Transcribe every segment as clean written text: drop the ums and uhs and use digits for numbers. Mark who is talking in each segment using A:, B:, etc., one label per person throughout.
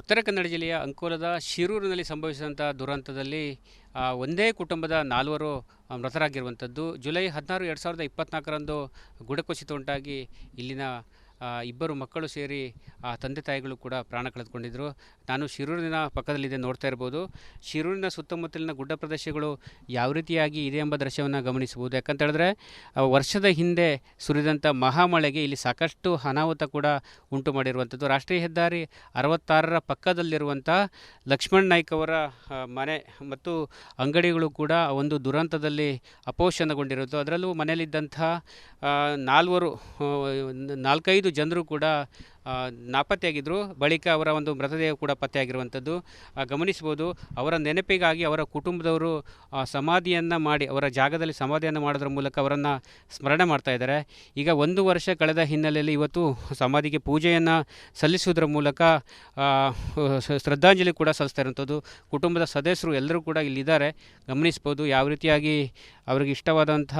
A: ಉತ್ತರ ಕನ್ನಡ ಜಿಲ್ಲೆಯ ಅಂಕೋಲದ ಶಿರೂರಿನಲ್ಲಿ ಸಂಭವಿಸಿದಂಥ ದುರಂತದಲ್ಲಿ ಒಂದೇ ಕುಟುಂಬದ ನಾಲ್ವರು ಮೃತರಾಗಿರುವಂಥದ್ದು. ಜುಲೈ 16, 2024ರಂದು ಗುಡಕುಸಿತ ಉಂಟಾಗಿ ಇಲ್ಲಿನ ಇಬ್ಬರು ಮಕ್ಕಳು ಸೇರಿ ತಂದೆ ತಾಯಿಗಳು ಕೂಡ ಪ್ರಾಣ ಕಳೆದುಕೊಂಡಿದ್ದರು. ನಾನು ಶಿರೂರಿನ ಪಕ್ಕದಲ್ಲಿದೆ, ನೋಡ್ತಾ ಇರ್ಬೋದು. ಶಿರೂರಿನ ಸುತ್ತಮುತ್ತಲಿನ ಗುಡ್ಡ ಪ್ರದೇಶಗಳು ಯಾವ ರೀತಿಯಾಗಿ ಇದೆ ಎಂಬ ದೃಶ್ಯವನ್ನು ಗಮನಿಸಬಹುದು. ಯಾಕಂತ ಹೇಳಿದ್ರೆ ವರ್ಷದ ಹಿಂದೆ ಸುರಿದಂಥ ಮಹಾಮಳೆಗೆ ಇಲ್ಲಿ ಸಾಕಷ್ಟು ಅನಾಹುತ ಕೂಡ ಉಂಟು ಮಾಡಿರುವಂಥದ್ದು. ರಾಷ್ಟ್ರೀಯ ಹೆದ್ದಾರಿ 66ರ ಪಕ್ಕದಲ್ಲಿರುವಂಥ ಲಕ್ಷ್ಮಣ್ ನಾಯ್ಕ್ ಅವರ ಮನೆ ಮತ್ತು ಅಂಗಡಿಗಳು ಕೂಡ ಒಂದು ದುರಂತದಲ್ಲಿ ಅಪೋಷಣಗೊಂಡಿರುವುದು. ಅದರಲ್ಲೂ ಮನೆಯಲ್ಲಿದ್ದಂಥ ನಾಲ್ಕೈದು ಜನರು ಕೂಡ ನಾಪತ್ತೆಯಾಗಿದ್ದರು. ಬಳಿಕ ಅವರ ಒಂದು ಮೃತದೇಹ ಕೂಡ ಪತ್ತೆಯಾಗಿರುವಂಥದ್ದು ಗಮನಿಸ್ಬೋದು. ಅವರ ನೆನಪಿಗಾಗಿ ಅವರ ಕುಟುಂಬದವರು ಸಮಾಧಿಯನ್ನು ಮಾಡಿ, ಅವರ ಜಾಗದಲ್ಲಿ ಸಮಾಧಿಯನ್ನು ಮಾಡೋದ್ರ ಮೂಲಕ ಅವರನ್ನು ಸ್ಮರಣೆ ಮಾಡ್ತಾ ಇದ್ದಾರೆ. ಈಗ 1 ವರ್ಷ ಕಳೆದ ಹಿನ್ನೆಲೆಯಲ್ಲಿ ಇವತ್ತು ಸಮಾಧಿಗೆ ಪೂಜೆಯನ್ನು ಸಲ್ಲಿಸುವುದರ ಮೂಲಕ ಶ್ರದ್ಧಾಂಜಲಿ ಕೂಡ ಸಲ್ಲಿಸ್ತಾ ಇರುವಂಥದ್ದು. ಕುಟುಂಬದ ಸದಸ್ಯರು ಎಲ್ಲರೂ ಕೂಡ ಇಲ್ಲಿದ್ದಾರೆ, ಗಮನಿಸ್ಬೋದು. ಯಾವ ರೀತಿಯಾಗಿ ಅವರಿಗೆ ಇಷ್ಟವಾದಂಥ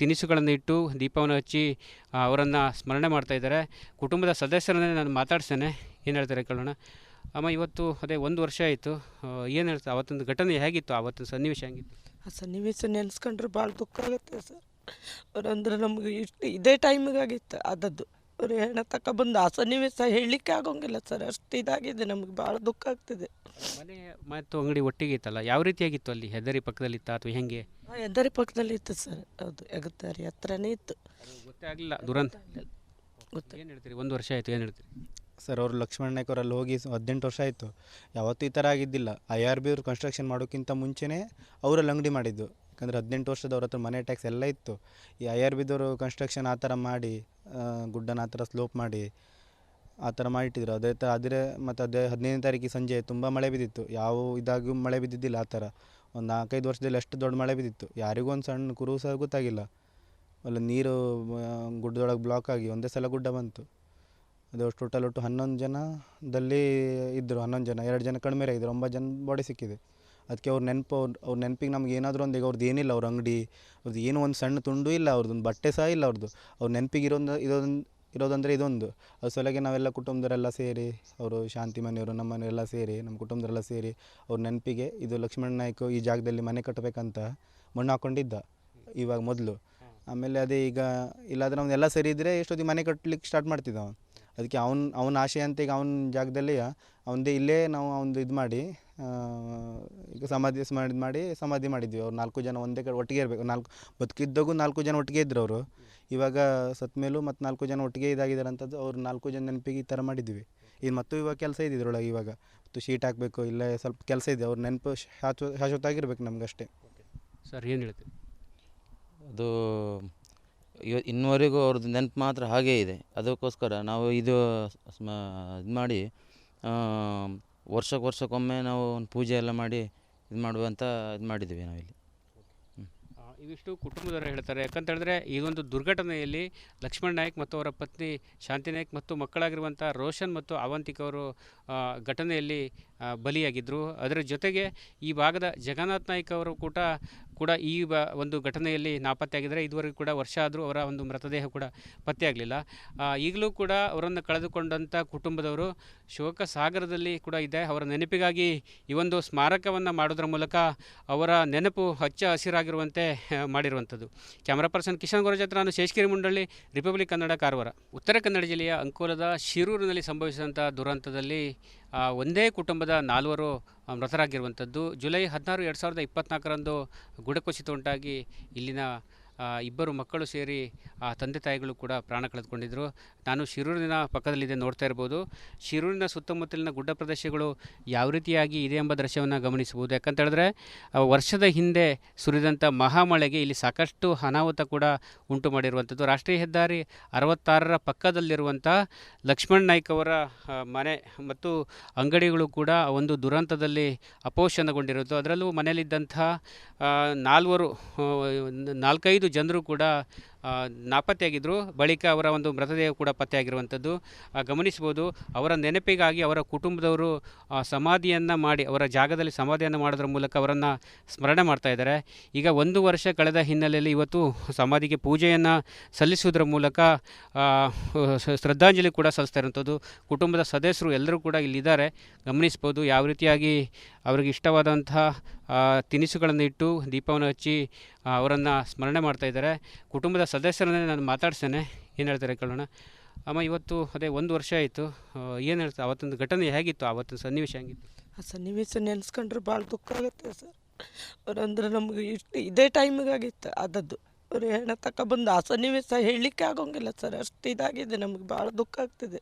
A: ತಿನಿಸುಗಳನ್ನು ಇಟ್ಟು ದೀಪವನ್ನು ಹಚ್ಚಿ ಅವರನ್ನು ಸ್ಮರಣೆ ಮಾಡ್ತಾ ಇದ್ದಾರೆ. ಕುಟುಂಬದ ಸದಸ್ಯರನ್ನೇ ನಾನು ಮಾತಾಡ್ಸ್ತೇನೆ, ಏನು ಹೇಳ್ತಾರೆ ಕೇಳೋಣ. ಅಮ್ಮ, ಇವತ್ತು ಅದೇ 1 ವರ್ಷ ಆಯಿತು, ಏನು ಹೇಳ್ತಾ ಅವತ್ತೊಂದು ಘಟನೆ ಹೇಗಿತ್ತು, ಅವತ್ತಿನ ಸನ್ನಿವೇಶ ಹೇಗಿತ್ತು?
B: ಆ ಸನ್ನಿವೇಶ ನೆನೆಸ್ಕೊಂಡ್ರೆ ಭಾಳ ದುಃಖ ಆಗುತ್ತೆ ಸರ್. ಅವರಂದ್ರೆ ನಮಗೆ ಇದೇ ಟೈಮಿಗಾಗಿತ್ತು ಆದದ್ದು. ಅವ್ರು ಹೆಣ ತಗೊಬಂದು ಆ ಸನ್ನಿವೇಶ ಹೇಳಲಿಕ್ಕೆ ಆಗೋಂಗಿಲ್ಲ ಸರ್, ಅಷ್ಟು ಇದಾಗಿದೆ. ನಮಗೆ ಭಾಳ ದುಃಖ ಆಗ್ತಿದೆ.
A: ಮನೆ ಮತ್ತು ಅಂಗಡಿ ಒಟ್ಟಿಗೆ ಇತ್ತಲ್ಲ, ಯಾವ ರೀತಿಯಾಗಿತ್ತು? ಅಲ್ಲಿ ಹೆದ್ದಾರಿ ಪಕ್ಕದಲ್ಲಿತ್ತ ಅಥವಾ ಹೆಂಗೆ?
B: ಹೆದ್ದಾರಿ ಪಕ್ಕದಲ್ಲಿ ಇತ್ತು ಸರ್, ಹೌದು, ಹೆದ್ದಾರಿ ಹತ್ರನೇ ಇತ್ತು.
A: ಗೊತ್ತೇ ಆಗಲಿಲ್ಲ ದುರಂತ. ಏನು ಹೇಳ್ತೀರಿ? 1 ವರ್ಷ ಆಯಿತು, ಏನು ಹೇಳ್ತೀರಿ
C: ಸರ್? ಅವರು ಲಕ್ಷ್ಮಣ್ ನಾಯ್ಕ್ ಅವರಲ್ಲಿ ಹೋಗಿ 18 ವರ್ಷ ಆಯಿತು. ಯಾವತ್ತೂ ಈ ಥರ ಆಗಿದ್ದಿಲ್ಲ. IRB ಅವರು ಕನ್ಸ್ಟ್ರಕ್ಷನ್ ಮಾಡೋಕ್ಕಿಂತ ಮುಂಚೆನೇ ಅವರಲ್ಲಿ ಅಂಗಡಿ ಮಾಡಿದ್ದು. ಯಾಕಂದರೆ 18 ವರ್ಷದವ್ರ ಹತ್ರ ಮನೆ ಟ್ಯಾಕ್ಸ್ ಎಲ್ಲ ಇತ್ತು. ಈ IRBದವರು ಕನ್ಸ್ಟ್ರಕ್ಷನ್ ಆ ಥರ ಮಾಡಿ, ಗುಡ್ಡನ ಆ ಥರ ಸ್ಲೋಪ್ ಮಾಡಿ ಆ ಥರ ಮಾಡಿಟ್ಟಿದ್ರು. ಆದರೆ ಮತ್ತು 15ನೇ ತಾರೀಕಿಗೆ ಸಂಜೆ ತುಂಬ ಮಳೆ ಬಿದ್ದಿತ್ತು. ಯಾವ ಇದಾಗೂ ಮಳೆ ಬಿದ್ದಿದ್ದಿಲ್ಲ ಆ ಥರ. ಒಂದು 4-5 ವರ್ಷದಲ್ಲಿ ಎಷ್ಟು ದೊಡ್ಡ ಮಳೆ ಬಿದ್ದಿತ್ತು, ಯಾರಿಗೂ ಒಂದು ಸಣ್ಣ ಕುರು ಸಹ ಗೊತ್ತಾಗಿಲ್ಲ. ಅಲ್ಲ, ನೀರು ಗುಡ್ಡದೊಳಗೆ ಬ್ಲಾಕ್ ಆಗಿ ಒಂದೇ ಸಲ ಗುಡ್ಡ ಬಂತು. ಅದು ಟೋಟಲ್ ಒಟ್ಟು 11 ಜನದಲ್ಲಿ ಇದ್ದರು. 11 ಜನ, 2 ಜನ ಕಡಿಮೆ ಆಗಿದ್ದರು, 9 ಜನ ಬಾಡಿ ಸಿಕ್ಕಿದೆ. ಅದಕ್ಕೆ ಅವ್ರ ನೆನಪಿಗೆ ನಮ್ಗೆ ಏನಾದರೂ ಒಂದು, ಈಗ ಅವ್ರದ್ದು ಏನಿಲ್ಲ, ಅವ್ರ ಅಂಗಡಿ, ಅವ್ರದ್ದು ಏನೂ ಒಂದು ಸಣ್ಣ ತುಂಡು ಇಲ್ಲ, ಅವ್ರದ್ದೊಂದು ಬಟ್ಟೆ ಸಹ ಇಲ್ಲ ಅವ್ರದ್ದು. ಅವ್ರ ನೆನಪಿಗೆ ಇರೋದಂದರೆ ಇದೊಂದು. ಅದು ಸಲಗೆ ನಾವೆಲ್ಲ ಕುಟುಂಬದವರೆಲ್ಲ ಸೇರಿ, ಅವರು ಶಾಂತಿ ಮನೆಯವರು, ನಮ್ಮ ಮನೆಯವರೆಲ್ಲ ಸೇರಿ, ನಮ್ಮ ಕುಟುಂಬದವರೆಲ್ಲ ಸೇರಿ ಅವ್ರ ನೆನಪಿಗೆ ಇದು ಲಕ್ಷ್ಮಣ್ ನಾಯ್ಕ್ ಈ ಜಾಗದಲ್ಲಿ ಮನೆ ಕಟ್ಟಬೇಕಂತ ಮಣ್ಣು ಹಾಕ್ಕೊಂಡಿದ್ದ ಇವಾಗ ಮೊದಲು. ಆಮೇಲೆ ಅದೇ ಈಗ ಇಲ್ಲಾಂದ್ರೆ ಅವನ್ನೆಲ್ಲ ಸರಿ ಇದ್ದರೆ ಎಷ್ಟೊತ್ತಿಗೆ ಮನೆ ಕಟ್ಟಲಿಕ್ಕೆ ಸ್ಟಾರ್ಟ್ ಮಾಡ್ತಿದ್ದ. ಅದಕ್ಕೆ ಅವನ ಆಶೆ ಅಂತ ಈಗ ಅವನ ಜಾಗದಲ್ಲಿ ಅವನದೇ ಇಲ್ಲೇ ನಾವು ಅವನದು ಇದು ಮಾಡಿ ಈಗ ಸಮಾಧಿ ಮಾಡಿದ್ವಿ. ಅವ್ರು 4 ಜನ ಒಂದೇ ಕಡೆ ಒಟ್ಟಿಗೆ ಇರಬೇಕು. ಬದುಕಿದ್ದಾಗೂ 4 ಜನ ಒಟ್ಟಿಗೆ ಇದ್ದರು ಅವರು. ಇವಾಗ ಸತ್ತ ಮೇಲೂ ಮತ್ತು 4 ಜನ ಒಟ್ಟಿಗೆ ಇದಾಗಿದ್ದಾರೆ ಅಂಥದ್ದು. ಅವ್ರು 4 ಜನ ನೆನಪಿಗೆ ಈ ಥರ ಮಾಡಿದ್ವಿ. ಇದು ಮತ್ತು ಇವಾಗ ಕೆಲಸ ಇದೆ ಇದ್ರೊಳಗೆ. ಇವಾಗ ಮತ್ತು ಶೀಟ್ ಹಾಕಬೇಕು, ಇಲ್ಲ ಸ್ವಲ್ಪ ಕೆಲಸ ಇದೆ. ಅವ್ರ ನೆನಪು ಶಾಶ್ವತ ಆಗಿರ್ಬೇಕು ನಮಗಷ್ಟೇ.
A: ಸರ್, ಏನು ಹೇಳ್ತೀವಿ?
D: ಅದು ಇನ್ನುವರೆಗೂ ಅವ್ರದ್ದು ನೆನಪು ಮಾತ್ರ ಹಾಗೇ ಇದೆ. ಅದಕ್ಕೋಸ್ಕರ ನಾವು ಇದು ಮಾಡಿ ವರ್ಷಕ್ಕೊಮ್ಮೆ ನಾವು ಒಂದು ಪೂಜೆ ಎಲ್ಲ ಮಾಡಿ ಇದು ಮಾಡುವಂತ ಇದು ಮಾಡಿದ್ದೀವಿ ನಾವಿಲ್ಲಿ.
A: ಇವಿಷ್ಟು ಕುಟುಂಬದವರು ಹೇಳ್ತಾರೆ. ಯಾಕಂತ ಹೇಳಿದ್ರೆ ಈ ಒಂದು ದುರ್ಘಟನೆಯಲ್ಲಿ ಲಕ್ಷ್ಮಣ್ ನಾಯ್ಕ್ ಮತ್ತು ಅವರ ಪತ್ನಿ ಶಾಂತಿ ನಾಯ್ಕ್ ಮತ್ತು ಮಕ್ಕಳಾಗಿರುವಂಥ ರೋಷನ್ ಮತ್ತು ಅವಂತಿಕ್ ಅವರು ಘಟನೆಯಲ್ಲಿ ಬಲಿಯಾಗಿದ್ದರು. ಅದರ ಜೊತೆಗೆ ಈ ಭಾಗದ ಜಗನ್ನಾಥ್ ನಾಯ್ಕ್ ಅವರು ಕೂಡ ಈ ಒಂದು ಘಟನೆಯಲ್ಲಿ ನಾಪತ್ತೆಯಾಗಿದ್ದರೆ ಇದುವರೆಗೂ ಕೂಡ ವರ್ಷ ಆದರೂ ಅವರ ಒಂದು ಮೃತದೇಹ ಕೂಡ ಪತ್ತೆಯಾಗಲಿಲ್ಲ. ಈಗಲೂ ಕೂಡ ಅವರನ್ನು ಕಳೆದುಕೊಂಡಂಥ ಕುಟುಂಬದವರು ಶೋಕ ಸಾಗರದಲ್ಲಿ ಕೂಡ ಇದೆ. ಅವರ ನೆನಪಿಗಾಗಿ ಈ ಒಂದು ಸ್ಮಾರಕವನ್ನು ಮಾಡೋದ್ರ ಮೂಲಕ ಅವರ ನೆನಪು ಹಚ್ಚ ಹಸಿರಾಗಿರುವಂತೆ ಮಾಡಿರುವಂಥದ್ದು. ಕ್ಯಾಮರಾ ಪರ್ಸನ್ ಕಿಶನ್ ಗೋರಜ್ ಹತ್ರ ನಾನು ಶೇಷಗಿರಿ ಮುಂಡಳ್ಳಿ, ರಿಪಬ್ಲಿಕ್ ಕನ್ನಡ, ಕಾರವಾರ. ಉತ್ತರ ಕನ್ನಡ ಜಿಲ್ಲೆಯ ಅಂಕೋಲದ ಶಿರೂರಿನಲ್ಲಿ ಸಂಭವಿಸಿದಂಥ ದುರಂತದಲ್ಲಿ ಒಂದೇ ಕುಟುಂಬದ 4 ಮೃತರಾಗಿರುವಂಥದ್ದು. ಜುಲೈ 16, 2024ರಂದು ಗುಡಕುಸಿತ ಉಂಟಾಗಿ ಇಲ್ಲಿನ ಇಬ್ಬರು ಮಕ್ಕಳು ಸೇರಿ ತಂದೆ ತಾಯಿಗಳು ಕೂಡ ಪ್ರಾಣ ಕಳೆದುಕೊಂಡಿದ್ದರು. ನಾನು ಶಿರೂರಿನ ಪಕ್ಕದಲ್ಲಿದೆ, ನೋಡ್ತಾ ಇರ್ಬೋದು. ಶಿರೂರಿನ ಸುತ್ತಮುತ್ತಲಿನ ಗುಡ್ಡ ಪ್ರದೇಶಗಳು ಯಾವ ರೀತಿಯಾಗಿ ಇದೆ ಎಂಬ ದೃಶ್ಯವನ್ನು ಗಮನಿಸಬಹುದು. ಯಾಕಂತ ಹೇಳಿದ್ರೆ ವರ್ಷದ ಹಿಂದೆ ಸುರಿದಂಥ ಮಹಾಮಳೆಗೆ ಇಲ್ಲಿ ಸಾಕಷ್ಟು ಅನಾಹುತ ಕೂಡ ಉಂಟು ಮಾಡಿರುವಂಥದ್ದು. ರಾಷ್ಟ್ರೀಯ ಹೆದ್ದಾರಿ 66ರ ಪಕ್ಕದಲ್ಲಿರುವಂಥ ಲಕ್ಷ್ಮಣ್ ನಾಯ್ಕ್ ಅವರ ಮನೆ ಮತ್ತು ಅಂಗಡಿಗಳು ಕೂಡ ಒಂದು ದುರಂತದಲ್ಲಿ ಅಪೋಷಣಗೊಂಡಿರುವುದು. ಅದರಲ್ಲೂ ಮನೆಯಲ್ಲಿದ್ದಂಥ 4-5 ಜನರು ಕೂಡ ನಾಪತ್ತೆಯಾಗಿದ್ದರು. ಬಳಿಕ ಅವರ ಒಂದು ಮೃತದೇಹ ಕೂಡ ಪತ್ತೆಯಾಗಿರುವಂಥದ್ದು ಗಮನಿಸ್ಬೋದು. ಅವರ ನೆನಪಿಗಾಗಿ ಅವರ ಕುಟುಂಬದವರು ಸಮಾಧಿಯನ್ನು ಮಾಡಿ, ಅವರ ಜಾಗದಲ್ಲಿ ಸಮಾಧಿಯನ್ನು ಮಾಡೋದ್ರ ಮೂಲಕ ಅವರನ್ನು ಸ್ಮರಣೆ ಮಾಡ್ತಾ ಇದ್ದಾರೆ. ಈಗ 1 ವರ್ಷ ಕಳೆದ ಹಿನ್ನೆಲೆಯಲ್ಲಿ ಇವತ್ತು ಸಮಾಧಿಗೆ ಪೂಜೆಯನ್ನು ಸಲ್ಲಿಸುವುದರ ಮೂಲಕ ಶ್ರದ್ಧಾಂಜಲಿ ಕೂಡ ಸಲ್ಲಿಸ್ತಾ ಇರುವಂಥದ್ದು. ಕುಟುಂಬದ ಸದಸ್ಯರು ಎಲ್ಲರೂ ಕೂಡ ಇಲ್ಲಿದ್ದಾರೆ. ಗಮನಿಸ್ಬೋದು ಯಾವ ರೀತಿಯಾಗಿ ಅವರಿಗೆ ಇಷ್ಟವಾದಂತಹ ತಿನಿಸುಗಳನ್ನು ಇಟ್ಟು ದೀಪವನ್ನು ಹಚ್ಚಿ ಅವರನ್ನು ಸ್ಮರಣೆ ಮಾಡ್ತಾ ಇದ್ದಾರೆ. ಕುಟುಂಬದ ಸದಸ್ಯರನ್ನೇ ನಾನು ಮಾತಾಡ್ಸ್ತೇನೆ, ಏನು ಹೇಳ್ತಾರೆ ಕೇಳೋಣ. ಅಮ್ಮ, ಇವತ್ತು ಅದೇ 1 ವರ್ಷ ಆಯಿತು, ಏನು ಹೇಳ್ತಾರೆ ಅವತ್ತೊಂದು ಘಟನೆ ಹೇಗಿತ್ತು, ಅವತ್ತಿನ ಸನ್ನಿವೇಶ ಹೇಗಿತ್ತು?
B: ಆ ಸನ್ನಿವೇಶ ನೆನೆಸ್ಕೊಂಡ್ರೆ ಭಾಳ ದುಃಖ ಆಗುತ್ತೆ ಸರ್. ಅವ್ರಂದ್ರೆ ನಮ್ಗೆ ಇದೇ ಟೈಮಿಗಾಗಿತ್ತು ಆದದ್ದು. ಅವ್ರು ಹೆಣ ತಗೊಬಂದು ಆ ಸನ್ನಿವೇಶ ಹೇಳಲಿಕ್ಕೆ ಆಗೋಂಗಿಲ್ಲ ಸರ್, ಅಷ್ಟು ಇದಾಗಿದೆ. ನಮಗೆ ಭಾಳ ದುಃಖ ಆಗ್ತಿದೆ.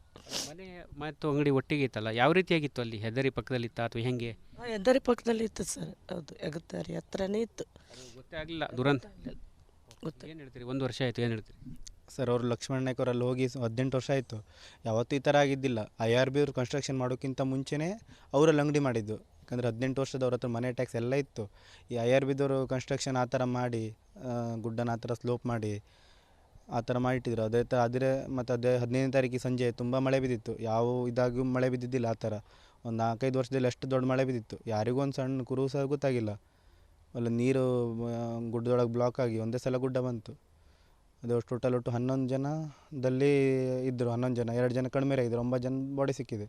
A: ಮನೆ ಮತ್ತು ಅಂಗಡಿ ಒಟ್ಟಿಗೆ ಇತ್ತಲ್ಲ, ಯಾವ ರೀತಿಯಾಗಿತ್ತು ಅಲ್ಲಿ? ಹೆದ್ದಾರಿ ಪಕ್ಕದಲ್ಲಿತ್ತ ಅಥವಾ ಹೆಂಗೆ?
B: ಹೆದ್ದಾರಿ ಪಕ್ಕದಲ್ಲಿ ಇತ್ತು ಸರ್, ಹೌದು, ಹೆದ್ದಾರಿ ಹತ್ರನೇ ಇತ್ತು.
A: ಗೊತ್ತೇ ಆಗಲಿಲ್ಲ ದುರಂತ.
B: ಗೊತ್ತ
A: ಏನು ಹೇಳ್ತೀರಿ? 1 ವರ್ಷ ಆಯಿತು, ಏನು ಹೇಳ್ತೀರಿ?
C: ಸರ್, ಅವರು ಲಕ್ಷ್ಮಣ ನಾಯ್ಕ ಅವರಲ್ಲಿ ಹೋಗಿ 18 ವರ್ಷ ಆಯಿತು. ಯಾವತ್ತೂ ಈ ಥರ ಆಗಿದ್ದಿಲ್ಲ. IRB ಅವರು ಕನ್ಸ್ಟ್ರಕ್ಷನ್ ಮಾಡೋಕ್ಕಿಂತ ಮುಂಚೆನೇ ಅವರಲ್ಲಿ ಅಂಗಡಿ ಮಾಡಿದ್ದು. ಯಾಕಂದರೆ 18 ವರ್ಷದವ್ರ ಹತ್ರ ಮನೆ ಟ್ಯಾಕ್ಸ್ ಎಲ್ಲ ಇತ್ತು. ಈ IRBದವರು ಕನ್ಸ್ಟ್ರಕ್ಷನ್ ಆ ಥರ ಮಾಡಿ, ಗುಡ್ಡನ ಆ ಥರ ಸ್ಲೋಪ್ ಮಾಡಿ ಆ ಥರ ಮಾಡಿಟ್ಟಿದ್ರು. ಅದೇ ಮತ್ತು 15ನೇ ತಾರೀಕಿಗೆ ಸಂಜೆ ತುಂಬ ಮಳೆ ಬಿದ್ದಿತ್ತು. ಯಾವ ಇದಾಗೂ ಮಳೆ ಬಿದ್ದಿದ್ದಿಲ್ಲ ಆ ಥರ. ಒಂದು 4-5 ವರ್ಷದಲ್ಲಿ ಅಷ್ಟು ದೊಡ್ಡ ಮಳೆ ಬಿದ್ದಿತ್ತು. ಯಾರಿಗೂ ಒಂದು ಸಣ್ಣ ಕುರು ಸಹ ಗೊತ್ತಾಗಿಲ್ಲ. ಅಲ್ಲ, ನೀರು ಗುಡ್ಡದೊಳಗೆ ಬ್ಲಾಕ್ ಆಗಿ ಒಂದೇ ಸಲ ಗುಡ್ಡ ಬಂತು. ಅದು ಟೋಟಲ್ ಒಟ್ಟು 11 ಜನದಲ್ಲಿ ಇದ್ದರು. 11 ಜನ, 2 ಜನ ಕಡಿಮೆ ಆಗಿದ್ರು, 9 ಜನ ಬಾಡಿ ಸಿಕ್ಕಿದೆ.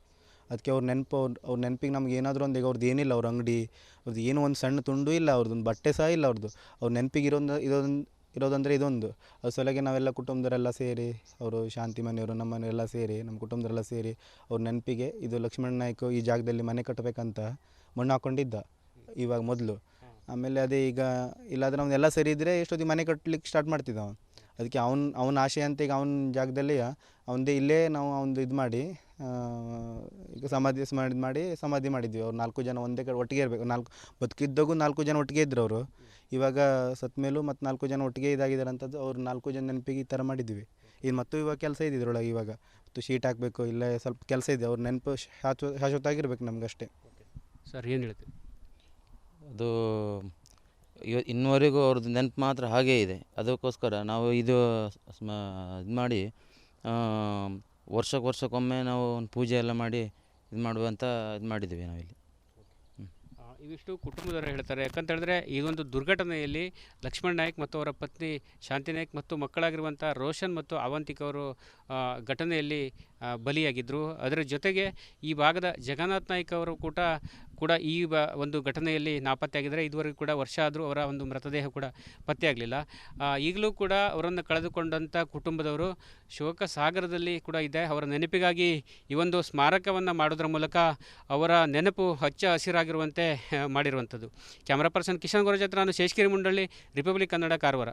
C: ಅದಕ್ಕೆ ಅವ್ರ ನೆನಪಿಗೆ ನಮ್ಗೆ ಏನಾದರೂ ಒಂದು, ಈಗ ಅವ್ರದ್ದು ಏನಿಲ್ಲ, ಅವ್ರ ಅಂಗಡಿ ಅವ್ರದ್ದು ಏನೂ ಒಂದು ಸಣ್ಣ ತುಂಡು ಇಲ್ಲ, ಅವ್ರದ್ದೊಂದು ಬಟ್ಟೆ ಸಹ ಇಲ್ಲ ಅವ್ರದ್ದು. ಅವ್ರ ನೆನಪಿಗೆ ಇರೋದಂದರೆ ಇದೊಂದು. ಅದ್ರ ಸಲಗೆ ನಾವೆಲ್ಲ ಕುಟುಂಬದವರೆಲ್ಲ ಸೇರಿ, ಅವರು ಶಾಂತಿ ಮನೆಯವರು, ನಮ್ಮ ಮನೆಯವರೆಲ್ಲ ಸೇರಿ, ನಮ್ಮ ಕುಟುಂಬದವರೆಲ್ಲ ಸೇರಿ ಅವ್ರ ನೆನಪಿಗೆ ಇದು ಲಕ್ಷ್ಮಣ ನಾಯ್ಕ ಈ ಜಾಗದಲ್ಲಿ ಮನೆ ಕಟ್ಟಬೇಕಂತ ಮಣ್ಣು ಹಾಕ್ಕೊಂಡಿದ್ದ ಇವಾಗ ಮೊದಲು. ಆಮೇಲೆ ಅದೇ ಈಗ ಇಲ್ಲಾಂದ್ರೆ ಅವನ್ನೆಲ್ಲ ಸರಿ ಇದ್ದರೆ ಎಷ್ಟೊತ್ತಿಗೆ ಮನೆ ಕಟ್ಟಲಿಕ್ಕೆ ಸ್ಟಾರ್ಟ್ ಮಾಡ್ತಿದ್ದ ಅವನು. ಅದಕ್ಕೆ ಅವನ ಆಶೆ ಅಂತ ಈಗ ಅವನ ಜಾಗದಲ್ಲಿ ಅವನದೇ ಇಲ್ಲೇ ನಾವು ಅವನದು ಇದು ಮಾಡಿ ಈಗ ಸಮಾಧಿ ಮಾಡಿದ್ವಿ. ಅವ್ರು 4 ಜನ ಒಂದೇ ಕಡೆ ಒಟ್ಟಿಗೆ ಇರಬೇಕು. ಬದುಕಿದ್ದಾಗೂ 4 ಜನ ಒಟ್ಟಿಗೆ ಇದ್ದರು ಅವರು. ಇವಾಗ ಸತ್ತ ಮೇಲೂ ಮತ್ತು 4 ಜನ ಒಟ್ಟಿಗೆ ಇದಾಗಿದ್ದಾರೆ ಅಂತದ್ದು. ಅವ್ರು 4 ಜನ ನೆನಪಿಗೆ ಈ ಥರ ಮಾಡಿದ್ವಿ. ಮತ್ತು ಇವಾಗ ಕೆಲಸ ಇದೆ ಇದ್ರೊಳಗೆ. ಇವಾಗ ಮತ್ತು ಶೀಟ್ ಹಾಕಬೇಕು, ಇಲ್ಲೇ ಸ್ವಲ್ಪ ಕೆಲಸ ಇದೆ. ಅವ್ರ ನೆನಪು ಶಾಶ್ವತ ಆಗಿರ್ಬೇಕು ನಮಗಷ್ಟೇ.
A: ಸರ್, ಏನು ಹೇಳ್ತೀವಿ?
D: ಅದು ಇನ್ನುವರೆಗೂ ಅವ್ರದ್ದು ನೆನಪು ಮಾತ್ರ ಹಾಗೇ ಇದೆ. ಅದಕ್ಕೋಸ್ಕರ ನಾವು ಇದು ಮಾಡಿ ವರ್ಷಕ್ಕೊಮ್ಮೆ ನಾವು ಒಂದು ಪೂಜೆ ಎಲ್ಲ ಮಾಡಿ ಇದು ಮಾಡುವಂತ ಇದು ಮಾಡಿದ್ದೀವಿ ನಾವಿಲ್ಲಿ.
A: ಇವಿಷ್ಟು ಕುಟುಂಬದವರು ಹೇಳ್ತಾರೆ. ಯಾಕಂತ ಹೇಳಿದ್ರೆ ಈಗೊಂದು ದುರ್ಘಟನೆಯಲ್ಲಿ ಲಕ್ಷ್ಮಣ್ ನಾಯ್ಕ್ ಮತ್ತು ಅವರ ಪತ್ನಿ ಶಾಂತಿ ನಾಯ್ಕ್ ಮತ್ತು ಮಕ್ಕಳಾಗಿರುವಂಥ ರೋಷನ್ ಮತ್ತು ಅವಂತಿಕ್ ಅವರು ಘಟನೆಯಲ್ಲಿ ಬಲಿಯಾಗಿದ್ದರು. ಅದರ ಜೊತೆಗೆ ಈ ಭಾಗದ ಜಗನ್ನಾಥ್ ನಾಯ್ಕ್ ಅವರು ಕೂಡ ಈ ಒಂದು ಘಟನೆಯಲ್ಲಿ ನಾಪತ್ತೆಯಾಗಿದ್ದರೆ ಇದುವರೆಗೂ ಕೂಡ ವರ್ಷ ಆದರೂ ಅವರ ಒಂದು ಮೃತದೇಹ ಕೂಡ ಪತ್ತೆಯಾಗಲಿಲ್ಲ. ಈಗಲೂ ಕೂಡ ಅವರನ್ನು ಕಳೆದುಕೊಂಡಂಥ ಕುಟುಂಬದವರು ಶೋಕ ಸಾಗರದಲ್ಲಿ ಕೂಡ ಇದೆ. ಅವರ ನೆನಪಿಗಾಗಿ ಈ ಒಂದು ಸ್ಮಾರಕವನ್ನು ಮಾಡೋದ್ರ ಮೂಲಕ ಅವರ ನೆನಪು ಹಚ್ಚ ಹಸಿರಾಗಿರುವಂತೆ ಮಾಡಿರುವಂಥದ್ದು. ಕ್ಯಾಮ್ರಾ ಪರ್ಸನ್ ಕಿಶನ್ ಗೋರಜ್ ಹತ್ರ ನಾನು ಶೇಷಗಿರಿ ಮುಂಡಳ್ಳಿ, ರಿಪಬ್ಲಿಕ್ ಕನ್ನಡ, ಕಾರವಾರ.